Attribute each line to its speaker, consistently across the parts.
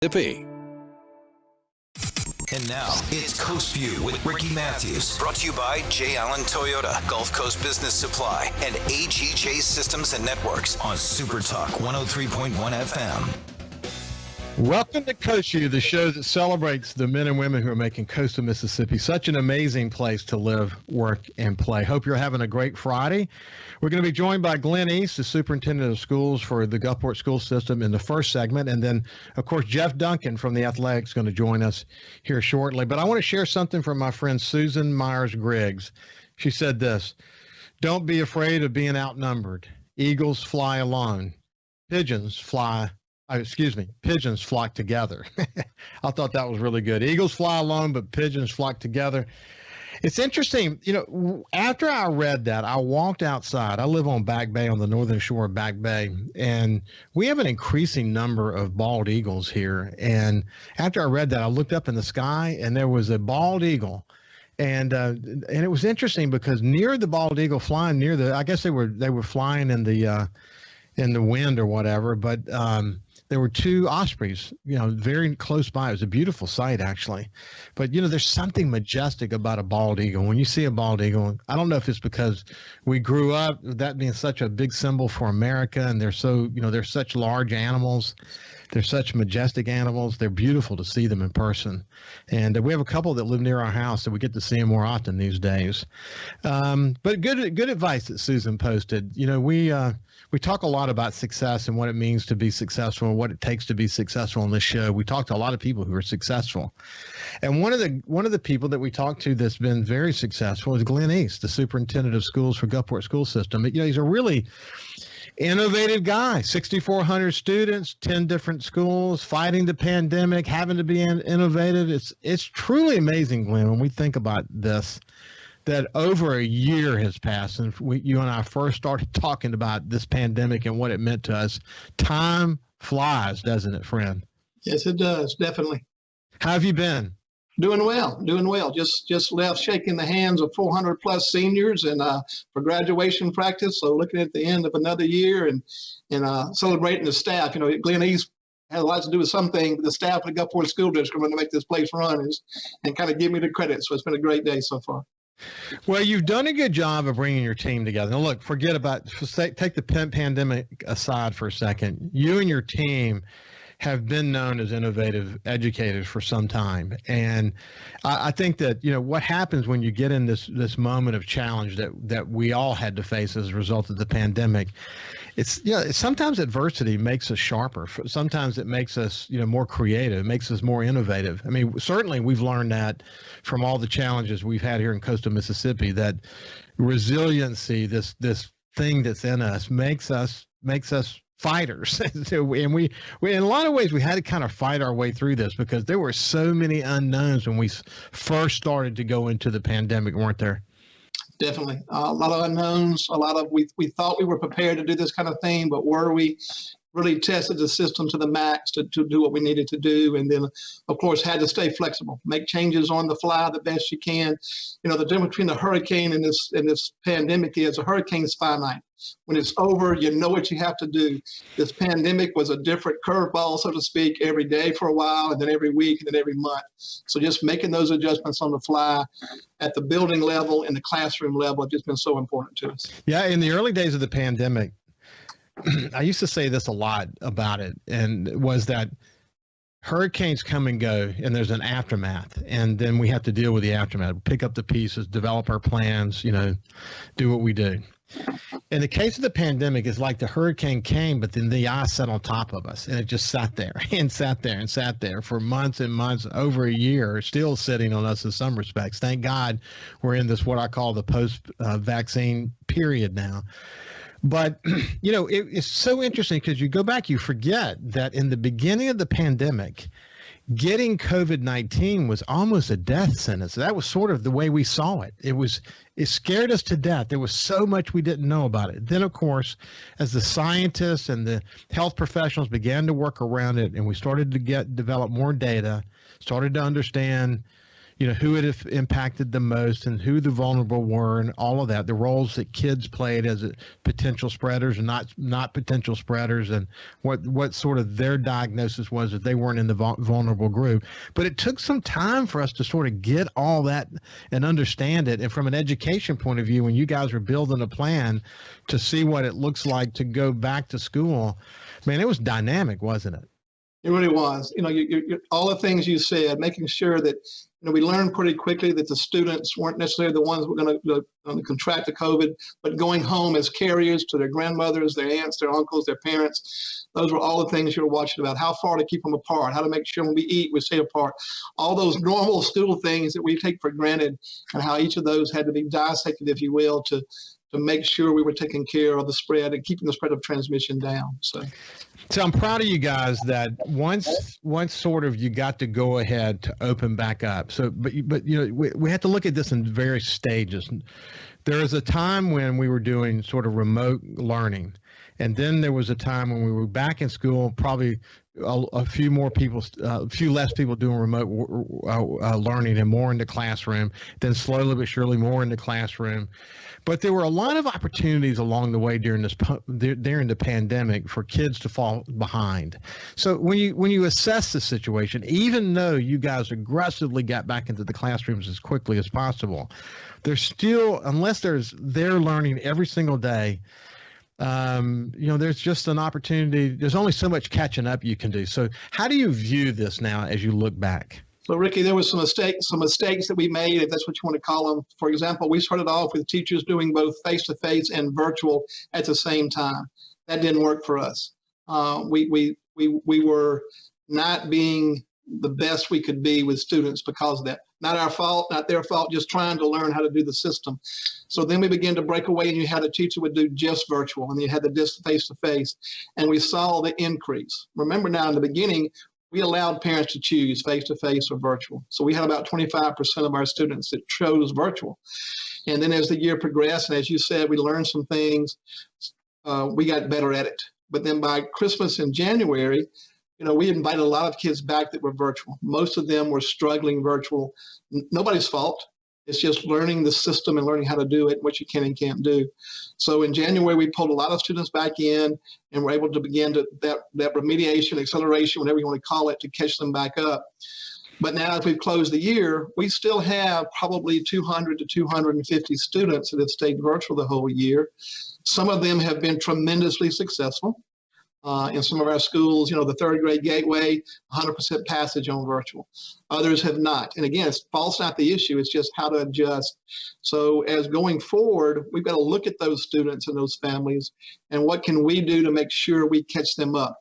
Speaker 1: Mississippi.
Speaker 2: And now, it's Coast Vue with Ricky Matthews. Brought to you by J. Allen Toyota, Gulf Coast Business Supply, and AGJ Systems and Networks on SuperTalk 103.1 FM.
Speaker 3: Welcome to Coast Vue, the show that celebrates the men and women who are making coastal Mississippi such an amazing place to live, work, and play. Hope you're having a great Friday. We're going to be joined by Glen East, the Superintendent of Schools for the Gulfport School System in the first segment. And then, of course, Jeff Duncan from the Athletics is going to join us here shortly. But I want to share something from my friend Susan Myers-Griggs. She said this: "Don't be afraid of being outnumbered. Eagles fly alone. Pigeons flock together." I thought that was really good. Eagles fly alone, but pigeons flock together. It's interesting, after I read that, I walked outside. I live on Back Bay, on the northern shore of Back Bay, and we have an increasing number of bald eagles here. And after I read that, I looked up in the sky, and there was a bald eagle. And it was interesting because near the bald eagle flying I guess they were flying in the wind or whatever, but there were two ospreys, very close by. It was a beautiful sight, actually. But, there's something majestic about a bald eagle. When you see a bald eagle, I don't know if it's because we grew up that being such a big symbol for America, and they're so, they're such large animals. They're such majestic animals. They're beautiful to see them in person. And we have a couple that live near our house, so we get to see them more often these days. But good advice that Susan posted. We talk a lot about success and what it means to be successful and what it takes to be successful on this show. We talk to a lot of people who are successful. And one of the people that we talked to that's been very successful is Glen East, the Superintendent of Schools for Gulfport School System. He's a really innovative guy. 6,400 students, 10 different schools, fighting the pandemic, having to be innovative. It's truly amazing, Glen, when we think about this, that over a year has passed since you and I first started talking about this pandemic and what it meant to us. Time flies, doesn't it, friend?
Speaker 4: Yes, it does, definitely.
Speaker 3: How have you been?
Speaker 4: Doing well. Just left shaking the hands of 400 plus seniors and for graduation practice. So looking at the end of another year and celebrating the staff. Glen East has a lot to do with something. The staff at the Gulfport School District are going to make this place run and kind of give me the credit. So it's been a great day so far.
Speaker 3: Well, you've done a good job of bringing your team together. Now, look, take the pandemic aside for a second. You and your team have been known as innovative educators for some time. And I think that, what happens when you get in this moment of challenge that we all had to face as a result of the pandemic, sometimes adversity makes us sharper. Sometimes it makes us, more creative. It makes us more innovative. I mean, certainly we've learned that from all the challenges we've had here in coastal Mississippi, that resiliency, this thing that's in us makes us fighters. And we in a lot of ways we had to kind of fight our way through this because there were so many unknowns when we first started to go into the pandemic, weren't there?
Speaker 4: Definitely. A lot of unknowns, we thought we were prepared to do this kind of thing, but were we? Really tested the system to the max to do what we needed to do. And then, of course, had to stay flexible, make changes on the fly the best you can. The difference between a hurricane and this pandemic is a hurricane's finite. When it's over, you know what you have to do. This pandemic was a different curveball, so to speak, every day for a while, and then every week, and then every month. So just making those adjustments on the fly at the building level and the classroom level have just been so important to us.
Speaker 3: Yeah, in the early days of the pandemic, I used to say this a lot about it, and it was that hurricanes come and go, and there's an aftermath, and then we have to deal with the aftermath, pick up the pieces, develop our plans, do what we do. In the case of the pandemic, it's like the hurricane came, but then the ice sat on top of us, and it just sat there and sat there and sat there for months and months, over a year, still sitting on us in some respects. Thank God we're in this, what I call the post-vaccine period now. But, it's so interesting because you go back, you forget that in the beginning of the pandemic, getting COVID-19 was almost a death sentence. That was sort of the way we saw it. It scared us to death. There was so much we didn't know about it. Then, of course, as the scientists and the health professionals began to work around it and we started to develop more data, started to understand, who it impacted the most and who the vulnerable were and all of that, the roles that kids played as potential spreaders and not potential spreaders, and what sort of their diagnosis was if they weren't in the vulnerable group. But it took some time for us to sort of get all that and understand it. And from an education point of view, when you guys were building a plan to see what it looks like to go back to school, man, it was dynamic, wasn't it?
Speaker 4: It really was. You all the things you said, making sure that we learned pretty quickly that the students weren't necessarily the ones who were going to contract the COVID, but going home as carriers to their grandmothers, their aunts, their uncles, their parents. Those were all the things you were watching about. How far to keep them apart, how to make sure when we eat, we stay apart. All those normal school things that we take for granted, and how each of those had to be dissected, if you will, to make sure we were taking care of the spread and keeping the spread of transmission down. So
Speaker 3: I'm proud of you guys that once sort of you got to go ahead to open back up. So, but we had to look at this in various stages. There was a time when we were doing sort of remote learning, and then there was a time when we were back in school, probably a few less people doing remote learning and more in the classroom, then slowly but surely more in the classroom. But there were a lot of opportunities along the way during the pandemic for kids to fall behind. So when you assess the situation, even though you guys aggressively got back into the classrooms as quickly as possible, there's still, unless they're learning every single day, there's just an opportunity. There's only so much catching up you can do. So how do you view this now as you look back?
Speaker 4: So, Ricky, there was some mistakes that we made, if that's what you want to call them. For example, we started off with teachers doing both face-to-face and virtual at the same time. That didn't work for us. We were not being the best we could be with students because of that. Not our fault, not their fault, just trying to learn how to do the system. So then we began to break away, and you had a teacher would do just virtual, and you had the just face-to-face, and we saw the increase. Remember now, in the beginning, we allowed parents to choose face-to-face or virtual. So we had about 25% of our students that chose virtual. And then as the year progressed, and as you said, we learned some things, we got better at it. But then by Christmas in January, we invited a lot of kids back that were virtual. Most of them were struggling virtual. Nobody's fault. It's just learning the system and learning how to do it, what you can and can't do. So in January, we pulled a lot of students back in, and were able to begin that remediation, acceleration, whatever you want to call it, to catch them back up. But now as we've closed the year, we still have probably 200 to 250 students that have stayed virtual the whole year. Some of them have been tremendously successful. In some of our schools, the third grade gateway, 100% passage on virtual. Others have not. And again, fault's not the issue. It's just how to adjust. So as going forward, we've got to look at those students and those families, and what can we do to make sure we catch them up.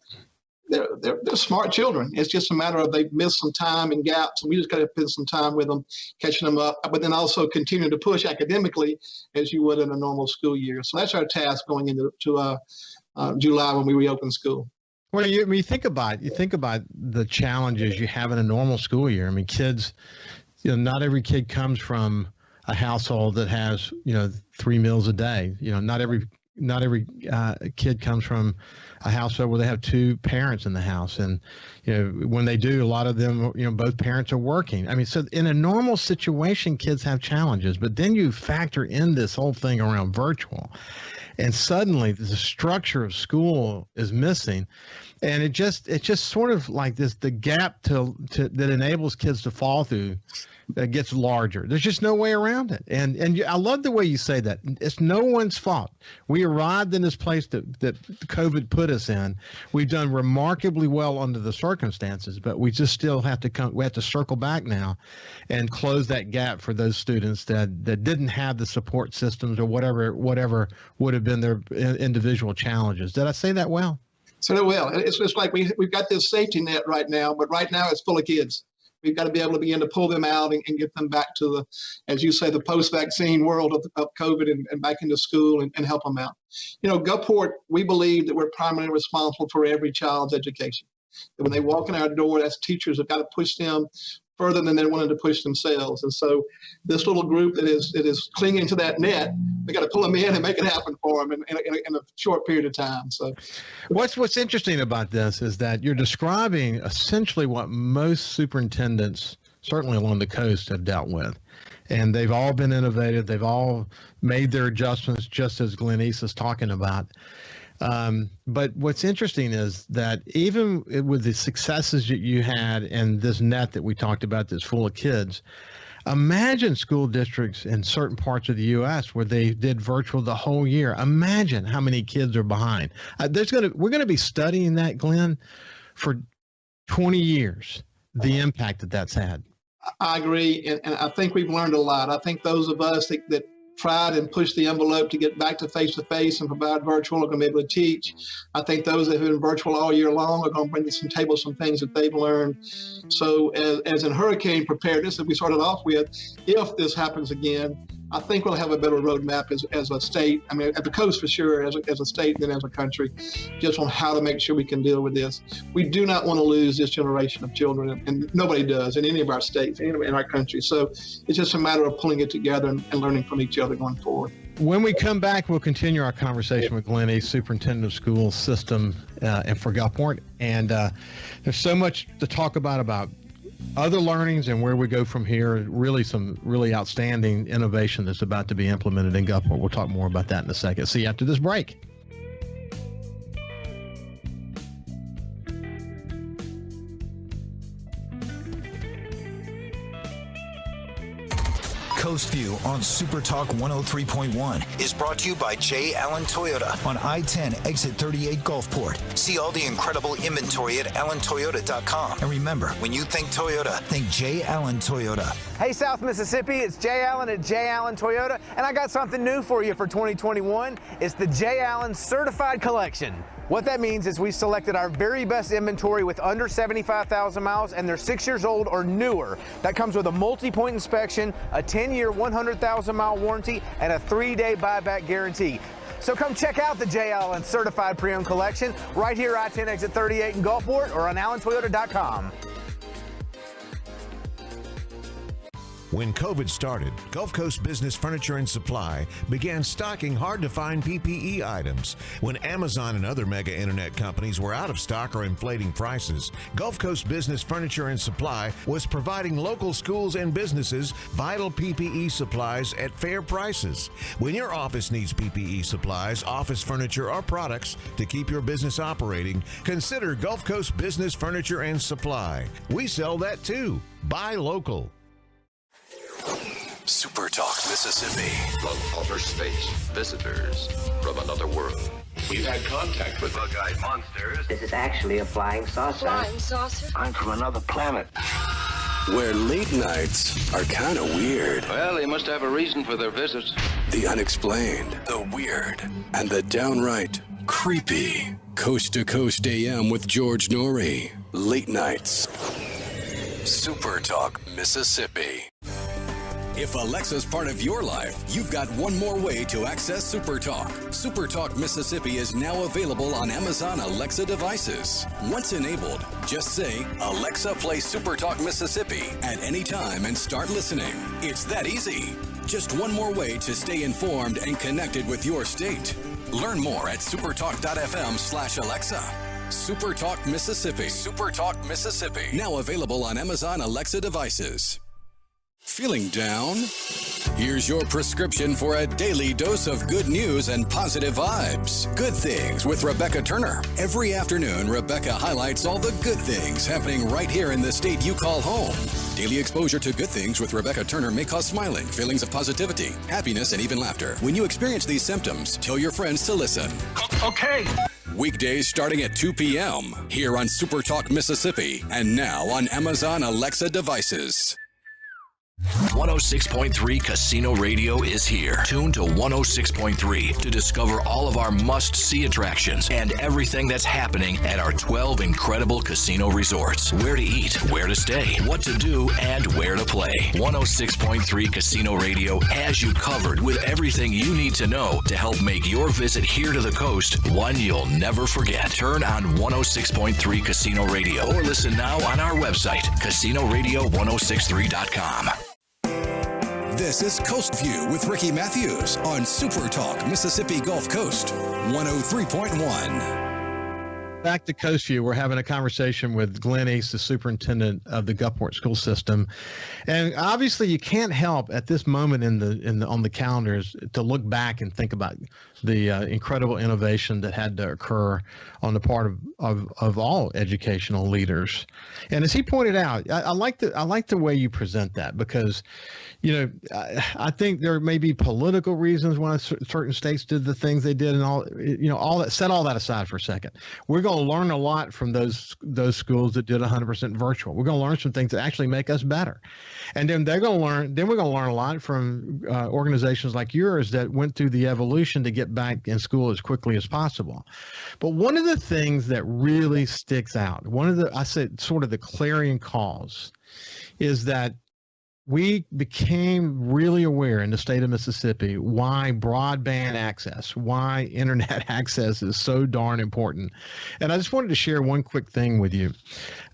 Speaker 4: They're smart children. It's just a matter of they've missed some time and gaps, and we just got to spend some time with them, catching them up, but then also continue to push academically as you would in a normal school year. So that's our task going into July when we reopen school.
Speaker 3: Well, you think about the challenges you have in a normal school year. I mean, kids, not every kid comes from a household that has 3 meals a day. Not every kid comes from a household where they have 2 parents in the house, and when they do, a lot of them, both parents are working. I mean, so in a normal situation, kids have challenges, but then you factor in this whole thing around virtual, and suddenly the structure of school is missing, and it's just sort of like the gap that enables kids to fall through gets larger. There's just no way around it. And I love the way you say that. It's no one's fault. We arrived in this place that COVID put us in. We've done remarkably well under the circumstances, but we just still have to circle back now and close that gap for those students that didn't have the support systems or whatever would have been their individual challenges. Did I say that well?
Speaker 4: Said it well. It's like we've got this safety net right now, but right now it's full of kids. We've got to be able to begin to pull them out and get them back to the, as you say, the post-vaccine world of COVID and back into school and help them out. Gulfport, we believe that we're primarily responsible for every child's education. And when they walk in our door, as teachers have got to push them further than they're willing to push themselves. And so this little group that is clinging to that net, we got to pull them in and make it happen for them in a short period of time. So
Speaker 3: what's interesting about this is that you're describing essentially what most superintendents certainly along the coast, have dealt with. And they've all been innovative. They've all made their adjustments, just as Glen East is talking about. But what's interesting is that even with the successes that you had and this net that we talked about that's full of kids, imagine school districts in certain parts of the U.S. where they did virtual the whole year. Imagine how many kids are behind. We're going to be studying that, Glenn, for 20 years, the impact that's had.
Speaker 4: I agree, and I think we've learned a lot. I think those of us that tried and pushed the envelope to get back to face-to-face and provide virtual are going to be able to teach. I think those that have been virtual all year long are going to bring to some table some things that they've learned. So as in hurricane preparedness that we started off with, if this happens again, I think we'll have a better roadmap as a state. I mean, at the coast for sure, as a state and as a country, just on how to make sure we can deal with this. We do not want to lose this generation of children, and nobody does in any of our states, in our country. So it's just a matter of pulling it together and learning from each other going forward.
Speaker 3: When we come back, we'll continue our conversation with Glen East, Superintendent of School System and for Gulfport. And there's so much to talk about other learnings and where we go from here. Really some really outstanding innovation that's about to be implemented in Gulfport. We'll talk more about that in a second. See you after this break.
Speaker 2: Coast Vue on SuperTalk 103.1 is brought to you by J. Allen Toyota on I-10 exit 38 Gulfport. See all the incredible inventory at allentoyota.com. And remember, when you think Toyota, think J. Allen Toyota.
Speaker 1: Hey, South Mississippi, it's J. Allen at J. Allen Toyota, and I got something new for you for 2021. It's the J. Allen Certified Collection. What that means is we selected our very best inventory with under 75,000 miles, and they're 6 years old or newer. That comes with a multi-point inspection, a 10-year, 100,000-mile warranty, and a 3-day buyback guarantee. So come check out the J. Allen Certified Pre-Owned Collection right here I-10 exit 38 in Gulfport or on allentoyota.com.
Speaker 5: When COVID started, Gulf Coast Business Furniture and Supply began stocking hard-to-find PPE items. When Amazon and other mega internet companies were out of stock or inflating prices, Gulf Coast Business Furniture and Supply was providing local schools and businesses vital PPE supplies at fair prices. When your office needs PPE supplies, office furniture, or products to keep your business operating, consider Gulf Coast Business Furniture and Supply. We sell that too. Buy local.
Speaker 2: SuperTalk Mississippi.
Speaker 6: From outer space, visitors from another world. We've had contact with bug-eyed monsters.
Speaker 7: This is actually a flying saucer.
Speaker 8: Flying saucer?
Speaker 6: I'm from another planet.
Speaker 9: Where late nights are kind of weird.
Speaker 6: Well, they must have a reason for their visit.
Speaker 9: The unexplained, the weird, and the downright creepy. Coast to Coast AM with George Norrie. Late nights. SuperTalk Mississippi. If Alexa's part of your life, you've got one more way to access SuperTalk. SuperTalk Mississippi is now available on Amazon Alexa devices. Once enabled, just say, Alexa, play SuperTalk Mississippi at any time and start listening. It's that easy. Just one more way to stay informed and connected with your state. Learn more at supertalk.fm/Alexa. SuperTalk Mississippi. SuperTalk Mississippi. Now available on Amazon Alexa devices. Feeling down? Here's your prescription for a daily dose of good news and positive vibes. Good Things with Rebecca Turner. Every afternoon, Rebecca highlights all the good things happening right here in the state you call home. Daily exposure to Good Things with Rebecca Turner may cause smiling, feelings of positivity, happiness, and even laughter. When you experience these symptoms, tell your friends to listen. Okay. Weekdays starting at 2 p.m. here on SuperTalk Mississippi and now on Amazon Alexa devices.
Speaker 10: 106.3 Casino Radio is here. Tune to 106.3 to discover all of our must-see attractions and everything that's happening at our 12 incredible casino resorts. Where to eat, where to stay, what to do, and where to play. 106.3 Casino Radio has you covered with everything you need to know to help make your visit here to the coast one you'll never forget. Turn on 106.3 Casino Radio or listen now on our website, CasinoRadio1063.com.
Speaker 9: This is Coast View with Ricky Matthews on SuperTalk Mississippi Gulf Coast 103.1.
Speaker 3: Back to Coast Vue, we're having a conversation with Glen East, the superintendent of the Gulfport School System, and obviously you can't help at this moment on the calendars to look back and think about the incredible innovation that had to occur on the part of all educational leaders. And as he pointed out, I like the way you present that, because I think there may be political reasons why certain states did the things they did, and all that. Set all that aside for a second. We're going to learn a lot from those schools that did 100% virtual. We're going to learn some things that actually make us better, and then we're going to learn a lot from organizations like yours that went through the evolution to get back in school as quickly as possible. But one of the things that really sticks out, I said sort of the clarion calls, is that we became really aware in the state of Mississippi why broadband access, why internet access is so darn important. And I just wanted to share one quick thing with you.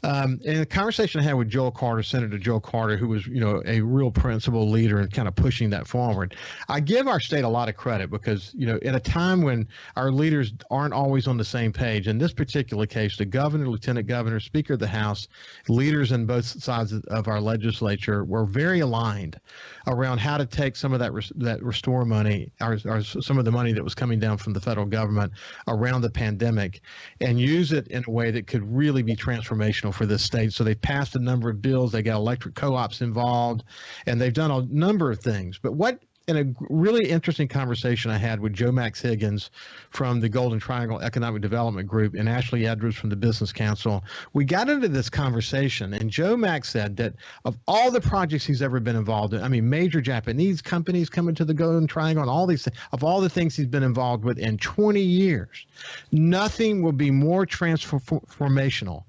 Speaker 3: In a conversation I had with Joel Carter, Senator Joel Carter, who was, a real principal leader and kind of pushing that forward. I give our state a lot of credit because, at a time when our leaders aren't always on the same page, in this particular case, the governor, lieutenant governor, speaker of the House, leaders on both sides of our legislature were very aligned around how to take some of that restore money, or some of the money that was coming down from the federal government around the pandemic, and use it in a way that could really be transformational for this state. So they passed a number of bills. They got electric co-ops involved, and they've done a number of things. But in a really interesting conversation I had with Joe Max Higgins from the Golden Triangle Economic Development Group and Ashley Edwards from the Business Council, we got into this conversation, and Joe Max said that of all the projects he's ever been involved in, major Japanese companies coming to the Golden Triangle and all these things, of all the things he's been involved with in 20 years, nothing will be more transformational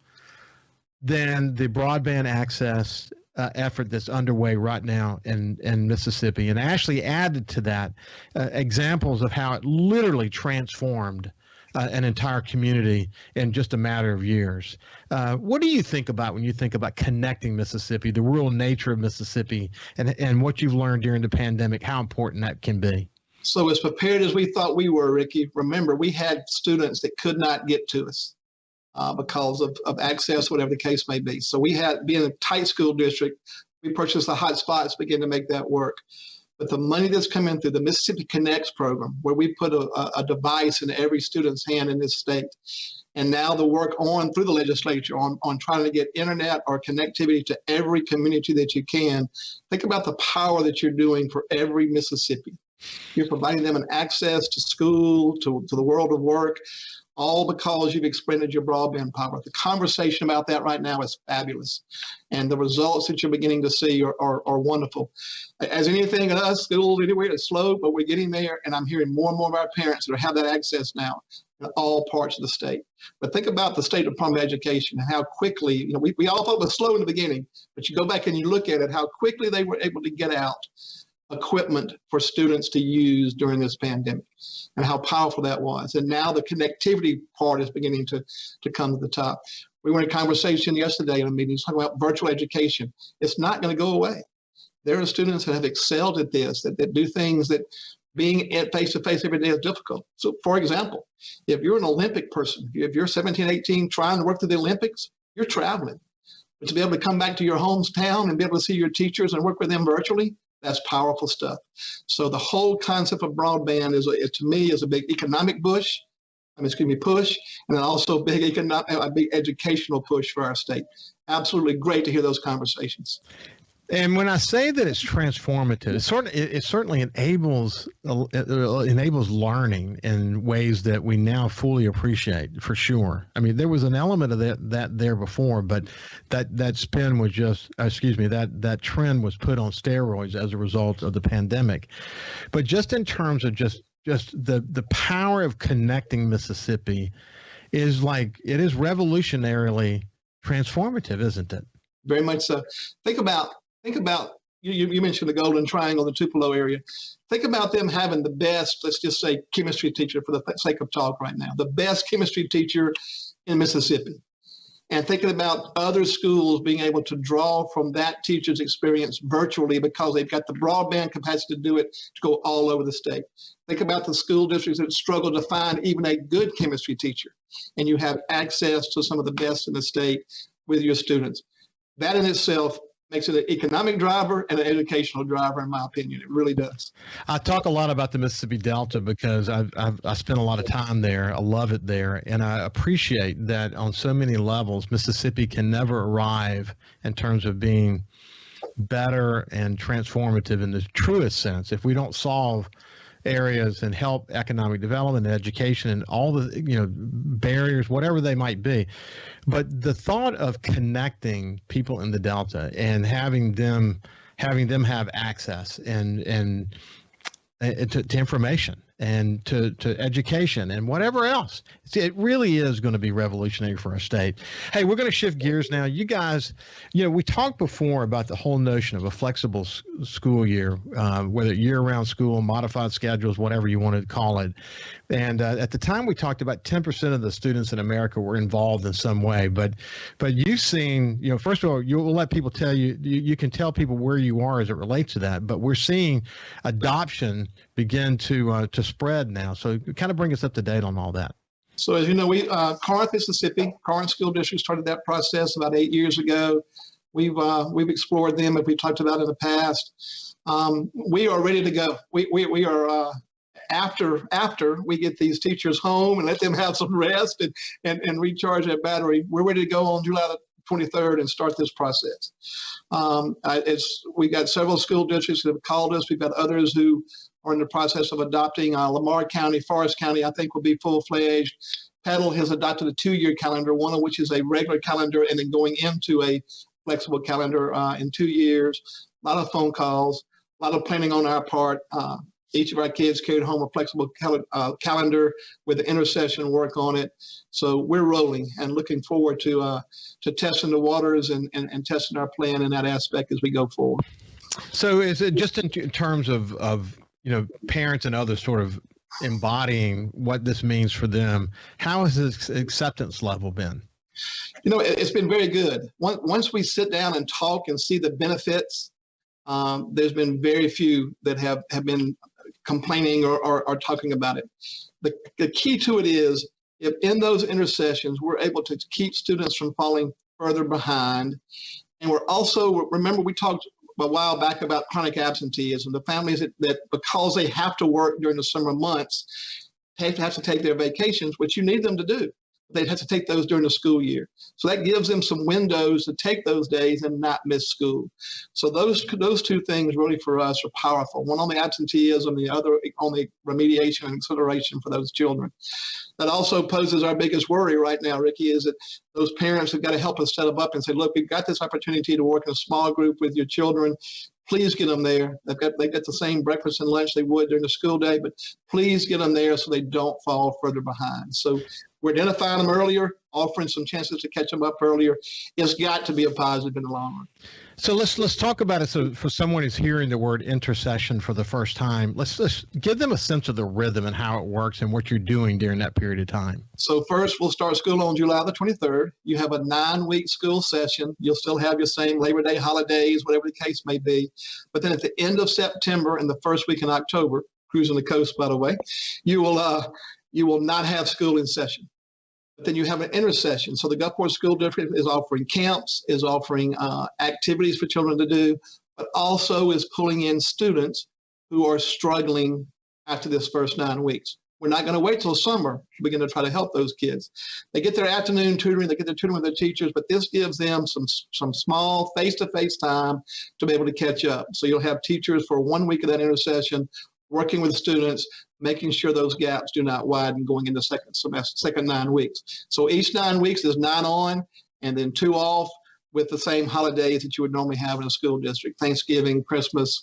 Speaker 3: than the broadband access effort that's underway right now in Mississippi. And Ashley added to that examples of how it literally transformed an entire community in just a matter of years. What do you think about when you think about connecting Mississippi, the rural nature of Mississippi, and what you've learned during the pandemic, how important that can be?
Speaker 4: So as prepared as we thought we were, Ricky, remember, we had students that could not get to us because of access, whatever the case may be. So we had, being a tight school district, we purchased the hotspots, begin to make that work. But the money that's coming through the Mississippi Connects program, where we put a device in every student's hand in this state, and now the work through the legislature on trying to get internet or connectivity to every community that you can, think about the power that you're doing for every Mississippi. You're providing them an access to school, to the world of work, all because you've expanded your broadband power. The conversation about that right now is fabulous. And the results that you're beginning to see are wonderful. As anything in us, schools anywhere, it's slow, but we're getting there. And I'm hearing more and more of our parents that have that access now in all parts of the state. But think about the State Department of Education and how quickly, we all thought it was slow in the beginning, but you go back and you look at it, how quickly they were able to get out equipment for students to use during this pandemic, and how powerful that was. And now the connectivity part is beginning to come to the top. We were in a conversation yesterday in a meeting talking about virtual education. It's not going to go away. There are students that have excelled at this, that do things that being face-to-face every day is difficult. So for example, if you're an Olympic person, if you're 17, 18, trying to work through the Olympics, you're traveling. But to be able to come back to your hometown and be able to see your teachers and work with them virtually, that's powerful stuff. So the whole concept of broadband to me is a big economic push, and then also a big educational push for our state. Absolutely great to hear those conversations.
Speaker 3: And when I say that it's transformative, it certainly enables learning in ways that we now fully appreciate, for sure. There was an element of that there before, but that spin was that trend was put on steroids as a result of the pandemic. But just in terms of just the power of connecting Mississippi is it is revolutionarily transformative, isn't it?
Speaker 4: Very much so. Think about, you mentioned the Golden Triangle, the Tupelo area. Think about them having the best, let's just say, chemistry teacher for the sake of talk right now, the best chemistry teacher in Mississippi. And thinking about other schools being able to draw from that teacher's experience virtually because they've got the broadband capacity to do it, to go all over the state. Think about the school districts that struggle to find even a good chemistry teacher. and you have access to some of the best in the state with your students. That in itself makes it an economic driver and an educational driver, in my opinion. It really does.
Speaker 3: I talk a lot about the Mississippi Delta because I spent a lot of time there. I love it there. And I appreciate that on so many levels, Mississippi can never arrive in terms of being better and transformative in the truest sense if we don't solve areas and help economic development and education and all the barriers, whatever they might be. But the thought of connecting people in the Delta and having them have access and to information and to education and whatever else, it really is going to be revolutionary for our state. Hey, we're going to shift gears now. You guys, we talked before about the whole notion of a flexible school year, whether year-round school, modified schedules, whatever you want to call it. And at the time we talked about 10% of the students in America were involved in some way. But you've seen, first of all, you'll let people tell you, you can tell people where you are as it relates to that. But we're seeing adoption begin to spread now. So kind of bring us up to date on all that.
Speaker 4: So as you know, Corinth, Mississippi, Corinth School District started that process about 8 years ago. We've explored them, as we talked about in the past. We are ready to go. We are after we get these teachers home and let them have some rest and recharge their battery. We're ready to go on July the 23rd and start this process. We got several school districts that have called us. We've got others who are in the process of adopting. Lamar County, Forest County, I think will be full-fledged. Petal has adopted a 2-year calendar, one of which is a regular calendar and then going into a flexible calendar in 2 years. A lot of phone calls, a lot of planning on our part. Each of our kids carried home a flexible calendar with the intercession work on it. So we're rolling and looking forward to testing the waters and testing our plan in that aspect as we go forward.
Speaker 3: So is it just in terms of parents and others sort of embodying what this means for them? How has this acceptance level been?
Speaker 4: It's been very good. Once we sit down and talk and see the benefits, there's been very few that have been complaining or talking about it. The key to it is, if in those intercessions, we're able to keep students from falling further behind. And we're also, remember we talked a while back about chronic absenteeism, the families that because they have to work during the summer months, have to take their vacations, which you need them to do. They'd have to take those during the school year. So that gives them some windows to take those days and not miss school. So those two things really for us are powerful. One on the absenteeism, the other on the remediation and consideration for those children. That also poses our biggest worry right now, Ricky, is that those parents have got to help us set them up and say, look, we've got this opportunity to work in a small group with your children. Please get them there. They've got the same breakfast and lunch they would during the school day, but please get them there so they don't fall further behind. So we're identifying them earlier, offering some chances to catch them up earlier. It's got to be a positive in the long run.
Speaker 3: So let's talk about it. So for someone who's hearing the word intercession for the first time, let's give them a sense of the rhythm and how it works and what you're doing during that period of time.
Speaker 4: So first, we'll start school on July the 23rd. You have a 9-week school session. You'll still have your same Labor Day holidays, whatever the case may be. But then at the end of September and the first week in October, cruising the coast, by the way, you will not have school in session. But then you have an intercession. So the Gulfport School District is offering camps, is offering activities for children to do, but also is pulling in students who are struggling after this first 9 weeks. We're not going to wait till summer to begin to try to help those kids. They get their afternoon tutoring, they get their tutoring with their teachers, but this gives them some small face-to-face time to be able to catch up. So you'll have teachers for 1 week of that intercession, working with students, making sure those gaps do not widen going into second 9 weeks. So each 9 weeks is 9 on and then 2 off with the same holidays that you would normally have in a school district: Thanksgiving, Christmas,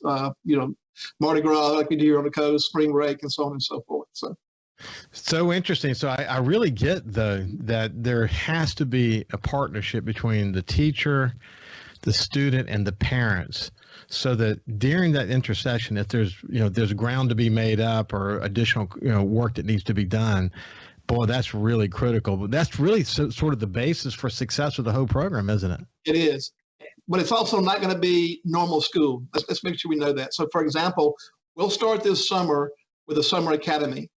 Speaker 4: Mardi Gras, like we do here on the coast, spring break, and so on and so forth. So
Speaker 3: interesting. So I really get that there has to be a partnership between the teacher, the student, and the parents, so that during that intercession, if there's ground to be made up or additional work that needs to be done, boy, that's really critical. But that's really sort of the basis for success of the whole program, isn't it?
Speaker 4: It is. But it's also not going to be normal school. Let's make sure we know that. So, for example, we'll start this summer with a summer academy.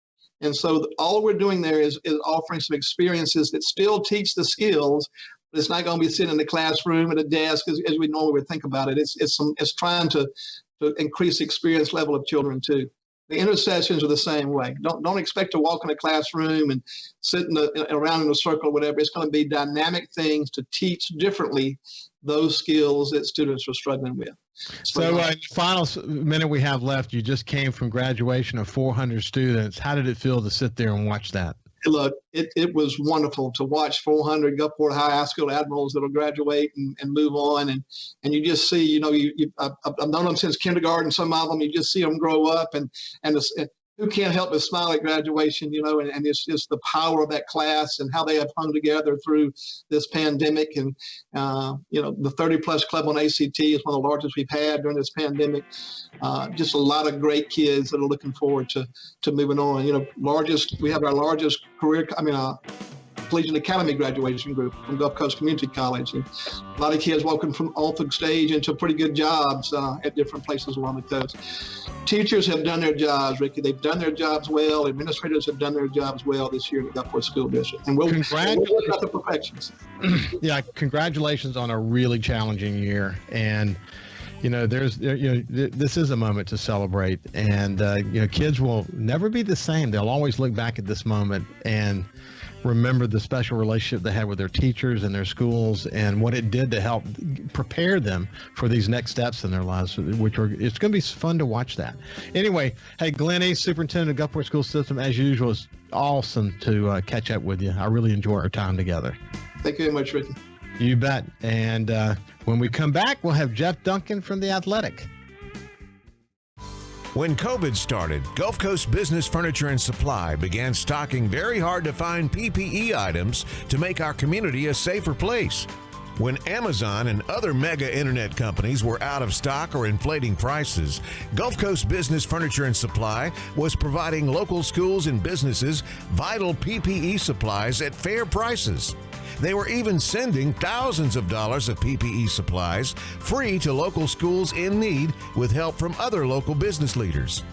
Speaker 4: And so all we're doing there is offering some experiences that still teach the skills, but it's not going to be sitting in the classroom at a desk as we normally would think about it. It's trying to increase the experience level of children too. The intersessions are the same way. Don't expect to walk in a classroom and sit around in a circle or whatever. It's going to be dynamic things to teach differently those skills that students are struggling with.
Speaker 3: So in the final minute we have left, you just came from graduation of 400 students. How did it feel to sit there and watch that?
Speaker 4: Look, it was wonderful to watch 400 Gulfport High School admirals that'll graduate and move on. And you just see, I've known them since kindergarten, some of them, you just see them grow up and who can't help but smile at graduation, and it's just the power of that class and how they have hung together through this pandemic. And, the 30-plus club on ACT is one of the largest we've had during this pandemic. Just a lot of great kids that are looking forward to moving on. We have our largest Collegiate Academy graduation group from Gulf Coast Community College. And a lot of kids walking from off the stage into pretty good jobs at different places along the coast. Teachers have done their jobs, Ricky. They've done their jobs well. Administrators have done their jobs well this year at the Gulfport School District. And we'll work out the perfections.
Speaker 3: Yeah, congratulations on a really challenging year. And this is a moment to celebrate. And kids will never be the same. They'll always look back at this moment and remember the special relationship they had with their teachers and their schools and what it did to help prepare them for these next steps in their lives, it's going to be fun to watch that. Anyway, hey, Glen East, Superintendent of Gulfport School System, as usual, it's awesome to catch up with you. I really enjoy our time together.
Speaker 4: Thank you very much, Ricky.
Speaker 3: You bet. And when we come back, we'll have Jeff Duncan from The Athletic.
Speaker 5: When COVID started, Gulf Coast Business Furniture and Supply began stocking very hard-to-find PPE items to make our community a safer place. When Amazon and other mega internet companies were out of stock or inflating prices, Gulf Coast Business Furniture and Supply was providing local schools and businesses vital PPE supplies at fair prices. They were even sending thousands of dollars of PPE supplies free to local schools in need with help from other local business leaders.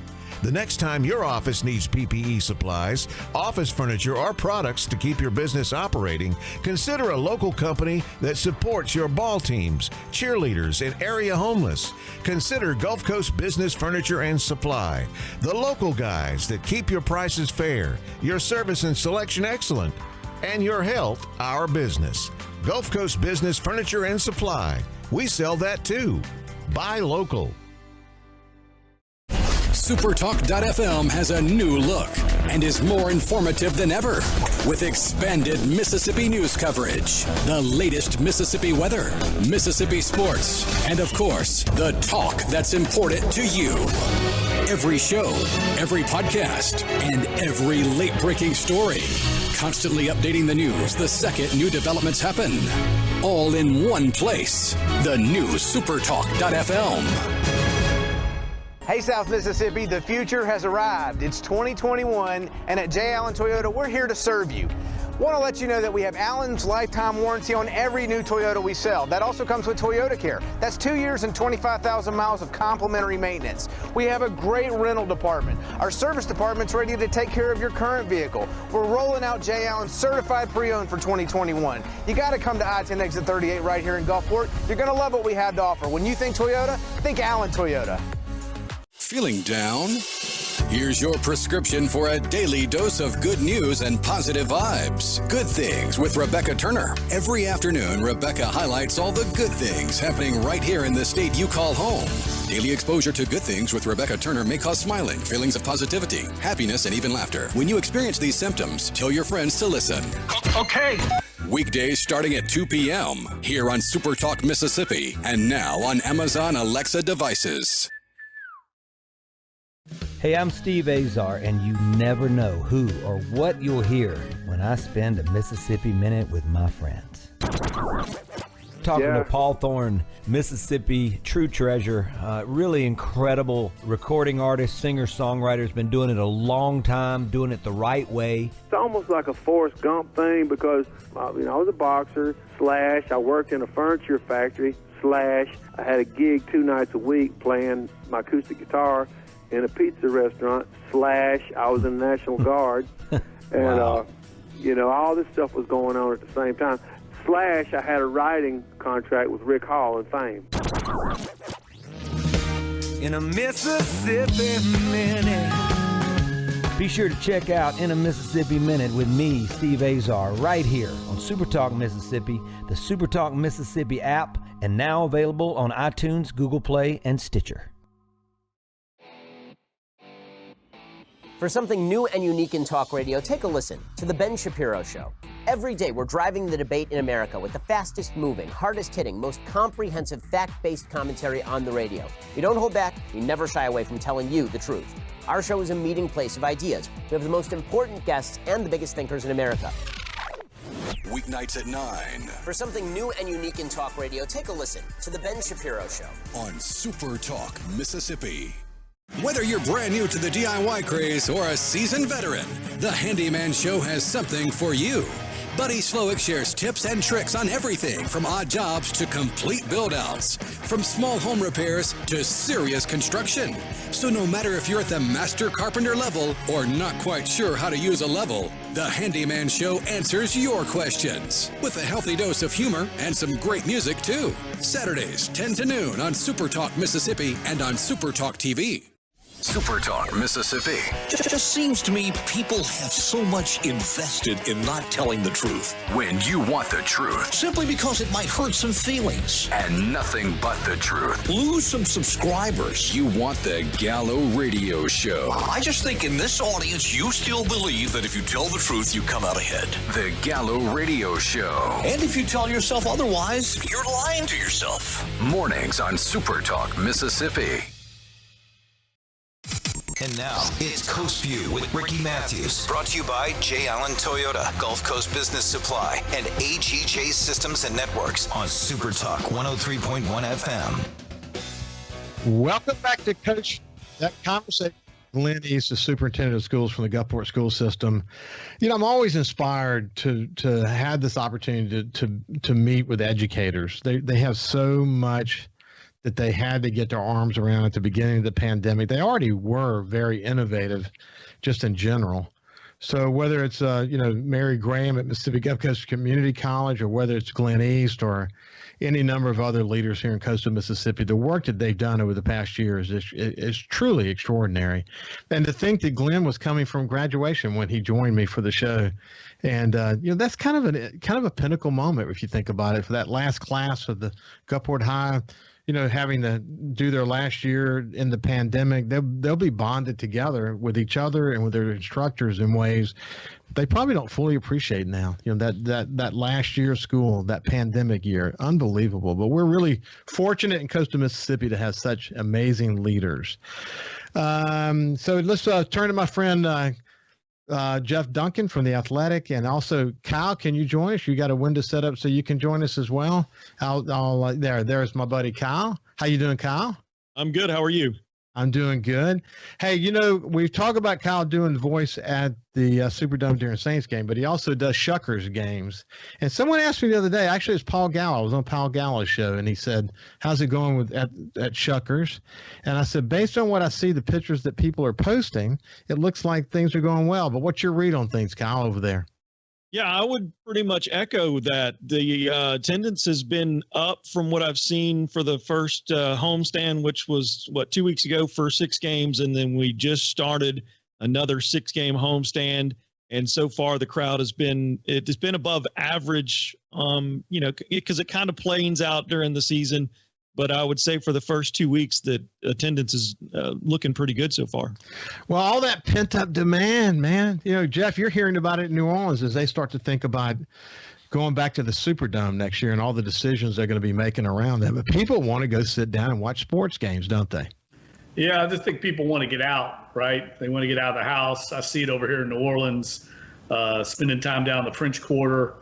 Speaker 5: The next time your office needs PPE supplies, office furniture, or products to keep your business operating, consider a local company that supports your ball teams, cheerleaders, and area homeless. Consider Gulf Coast Business Furniture and Supply, the local guys that keep your prices fair, your service and selection excellent, and your health our business. Gulf Coast Business Furniture and Supply. We sell that too. Buy local.
Speaker 9: SuperTalk.fm has a new look and is more informative than ever with expanded Mississippi news coverage, the latest Mississippi weather, Mississippi sports, and of course, the talk that's important to you. Every show, every podcast, and every late-breaking story. Constantly updating the news the second new developments happen. All in one place. The new SuperTalk.fm.
Speaker 1: Hey, South Mississippi, the future has arrived. It's 2021, and at J. Allen Toyota, we're here to serve you. Want to let you know that we have Allen's lifetime warranty on every new Toyota we sell. That also comes with Toyota Care. That's 2 years and 25,000 miles of complimentary maintenance. We have a great rental department. Our service department's ready to take care of your current vehicle. We're rolling out J. Allen certified pre-owned for 2021. You got to come to I-10 exit 38 right here in Gulfport. You're going to love what we have to offer. When you think Toyota, think Allen Toyota.
Speaker 9: Feeling down? Here's your prescription for a daily dose of good news and positive vibes. Good Things with Rebecca Turner. Every afternoon, Rebecca highlights all the good things happening right here in the state you call home. Daily exposure to Good Things with Rebecca Turner may cause smiling, feelings of positivity, happiness, and even laughter. When you experience these symptoms, tell your friends to listen.
Speaker 1: Okay.
Speaker 9: Weekdays starting at 2 p.m. here on SuperTalk Mississippi and now on Amazon Alexa devices.
Speaker 8: Hey, I'm Steve Azar, and you never know who or what you'll hear when I spend a Mississippi Minute with my friends. Talking to Paul Thorne, Mississippi true treasure, really incredible recording artist, singer, songwriter, has been doing it a long time, doing it the right way.
Speaker 11: It's almost like a Forrest Gump thing because, I was a boxer, / I worked in a furniture factory, / I had a gig 2 nights a week playing my acoustic guitar in a pizza restaurant, / I was in the National Guard, and
Speaker 8: Wow.
Speaker 11: All this stuff was going on at the same time. / I had a writing contract with Rick Hall in Fame.
Speaker 12: In a Mississippi Minute.
Speaker 8: Be sure to check out In a Mississippi Minute with me, Steve Azar, right here on SuperTalk Mississippi, the SuperTalk Mississippi app, and now available on iTunes, Google Play, and Stitcher.
Speaker 13: For something new and unique in talk radio, take a listen to The Ben Shapiro Show. Every day, we're driving the debate in America with the fastest moving, hardest hitting, most comprehensive, fact-based commentary on the radio. We don't hold back. We never shy away from telling you the truth. Our show is a meeting place of ideas. We have the most important guests and the biggest thinkers in America.
Speaker 9: Weeknights at 9.
Speaker 13: For something new and unique in talk radio, take a listen to The Ben Shapiro Show
Speaker 9: on Super Talk Mississippi. Whether you're brand new to the DIY craze or a seasoned veteran, the Handyman Show has something for you. Buddy Slowick shares tips and tricks on everything from odd jobs to complete build-outs, from small home repairs to serious construction. So no matter if you're at the master carpenter level or not quite sure how to use a level, the Handyman Show answers your questions with a healthy dose of humor and some great music too. Saturdays, 10 to noon on Super Talk Mississippi and on Super Talk TV.
Speaker 10: Super Talk Mississippi.
Speaker 14: Just seems to me people have so much invested in not telling the truth.
Speaker 10: When you want the truth.
Speaker 14: Simply because it might hurt some feelings.
Speaker 10: And nothing but the truth.
Speaker 14: Lose some subscribers.
Speaker 10: You want the Gallo Radio Show.
Speaker 14: I just think in this audience, you still believe that if you tell the truth, you come out ahead.
Speaker 10: The Gallo Radio Show.
Speaker 14: And if you tell yourself otherwise, you're lying to yourself.
Speaker 10: Mornings on Super Talk Mississippi.
Speaker 2: And now, it's Coast Vue with Ricky Matthews. Brought to you by J. Allen Toyota, Gulf Coast Business Supply, and AGJ Systems and Networks on Super Talk 103.1 FM.
Speaker 3: Welcome back to Coach. That conversation with Glen East, the superintendent of schools from the Gulfport School System. I'm always inspired to have this opportunity to meet with educators. They have so much that they had to get their arms around at the beginning of the pandemic. They already were very innovative just in general. So whether it's, Mary Graham at Mississippi Gulf Coast Community College, or whether it's Glen East or any number of other leaders here in coastal Mississippi, the work that they've done over the past years is truly extraordinary. And to think that Glenn was coming from graduation when he joined me for the show. And, that's kind of a pinnacle moment if you think about it, for that last class of the Gulfport High, having to do their last year in the pandemic. They'll be bonded together with each other and with their instructors in ways they probably don't fully appreciate now. That last year of school, that pandemic year, unbelievable. But we're really fortunate in coastal Mississippi to have such amazing leaders. So let's turn to my friend Jeff Duncan from The Athletic, and also Kyle, can you join us? You got a window set up so you can join us as well. There's my buddy Kyle. How you doing, Kyle?
Speaker 15: I'm good. How are you?
Speaker 3: I'm doing good. Hey, we've talked about Kyle doing voice at the Superdome during Saints game, but he also does Shuckers games. And someone asked me the other day, actually it's Paul Gallo. I was on Paul Gallo's show, and he said, how's it going at Shuckers? And I said, based on what I see, the pictures that people are posting, it looks like things are going well. But what's your read on things, Kyle, over there?
Speaker 15: Yeah, I would pretty much echo that. The attendance has been up from what I've seen for the first homestand, which was, 2 weeks ago for 6 games. And then we just started another 6-game homestand. And so far the crowd has been above average, because it kind of planes out during the season. But I would say for the first 2 weeks that attendance is looking pretty good so far.
Speaker 3: Well, all that pent-up demand, man. Jeff, you're hearing about it in New Orleans as they start to think about going back to the Superdome next year and all the decisions they're going to be making around that. But people want to go sit down and watch sports games, don't they?
Speaker 16: Yeah, I just think people want to get out, right? They want to get out of the house. I see it over here in New Orleans, spending time down the French Quarter,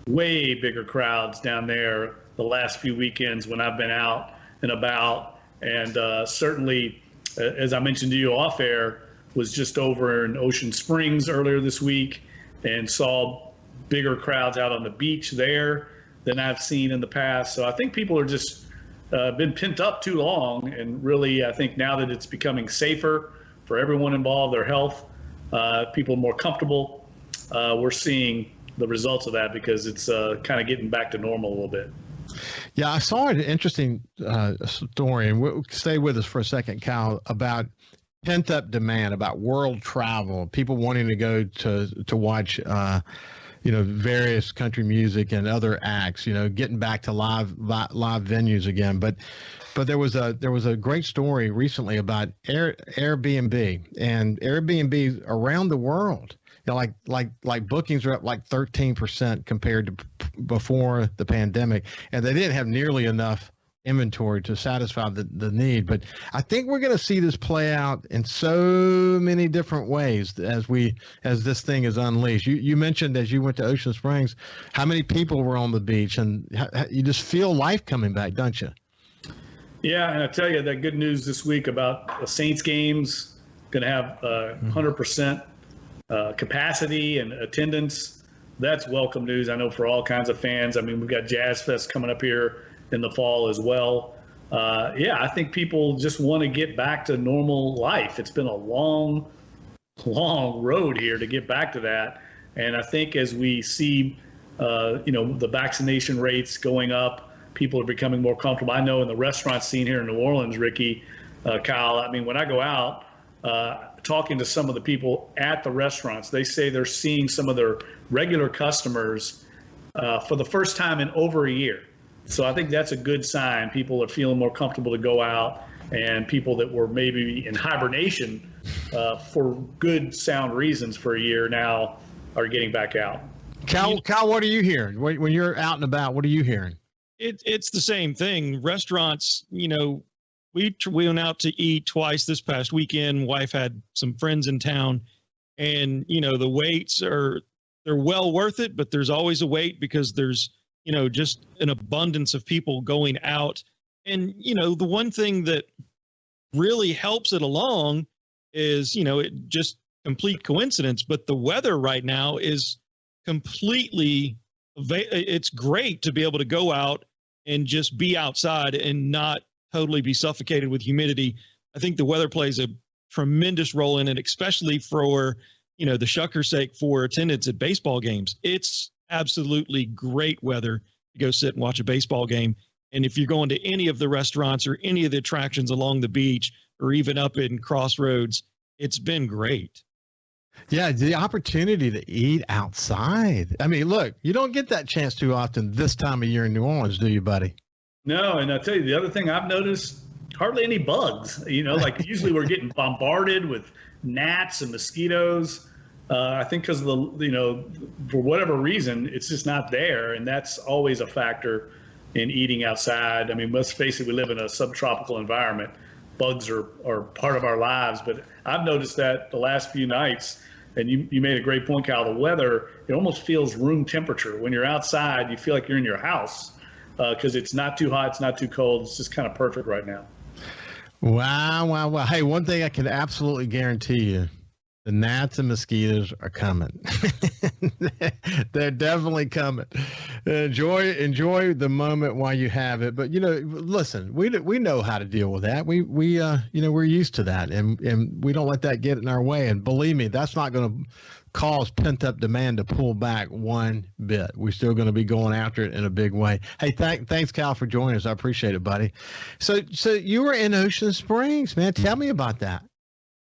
Speaker 16: way bigger crowds down there the last few weekends when I've been out and about. And certainly, as I mentioned to you off air, was just over in Ocean Springs earlier this week and saw bigger crowds out on the beach there than I've seen in the past. So I think people are just been pent up too long. And really, I think now that it's becoming safer for everyone involved, their health, people more comfortable, we're seeing the results of that because it's kind of getting back to normal a little bit.
Speaker 3: Yeah, I saw an interesting story, and stay with us for a second, Kyle, about pent-up demand, about world travel, people wanting to go to watch various country music and other acts, getting back to live venues again. But there was a great story recently about Airbnb and Airbnb around the world. Like bookings are up like 13% compared to before the pandemic, and they didn't have nearly enough inventory to satisfy the need. But I think we're going to see this play out in so many different ways as this thing is unleashed. You mentioned as you went to Ocean Springs, how many people were on the beach, and you just feel life coming back, don't you?
Speaker 16: Yeah, and I tell you that good news this week about the Saints games, going to have 100% capacity and attendance. That's welcome news, I know, for all kinds of fans. I mean, we've got Jazz Fest coming up here in the fall as well. I think people just want to get back to normal life. It's been a long road here to get back to that. And I think as we see, the vaccination rates going up, people are becoming more comfortable. I know in the restaurant scene here in New Orleans, Ricky, Kyle, I mean, when I go out, talking to some of the people at the restaurants, they say they're seeing some of their regular customers for the first time in over a year. So I think that's a good sign. People are feeling more comfortable to go out, and people that were maybe in hibernation for good, sound reasons for a year now are getting back out.
Speaker 3: Cal, what are you hearing? When you're out and about, what are you hearing?
Speaker 15: It's the same thing. Restaurants, we went out to eat twice this past weekend. Wife had some friends in town, and, the waits they're well worth it, but there's always a wait because there's, just an abundance of people going out. And, the one thing that really helps it along is, it just complete coincidence, but the weather right now is completely, it's great to be able to go out and just be outside and not totally be suffocated with humidity. I think the weather plays a tremendous role in it, especially for, the shucker's sake for attendance at baseball games. It's absolutely great weather to go sit and watch a baseball game. And if you're going to any of the restaurants or any of the attractions along the beach or even up in Crossroads, it's been great.
Speaker 3: Yeah, the opportunity to eat outside. I mean, look, you don't get that chance too often this time of year in New Orleans, do you, buddy?
Speaker 16: No, and I'll tell you, the other thing I've noticed, hardly any bugs. Like usually we're getting bombarded with gnats and mosquitoes. I think because of for whatever reason, it's just not there. And that's always a factor in eating outside. I mean, let's face it, we live in a subtropical environment. Bugs are part of our lives. But I've noticed that the last few nights, and you made a great point, Kyle, the weather, it almost feels room temperature. When you're outside, you feel like you're in your house because it's not too hot, it's not too cold. It's just kind of perfect right now.
Speaker 3: Wow. Hey, one thing I can absolutely guarantee you, the gnats and mosquitoes are coming. They're definitely coming. Enjoy the moment while you have it. But listen, we know how to deal with that. We're used to that, and we don't let that get in our way. And believe me, that's not going to cause pent up demand to pull back one bit. We're still going to be going after it in a big way. Hey, thanks, Cal, for joining us. I appreciate it, buddy. So you were in Ocean Springs, man. Tell me about that.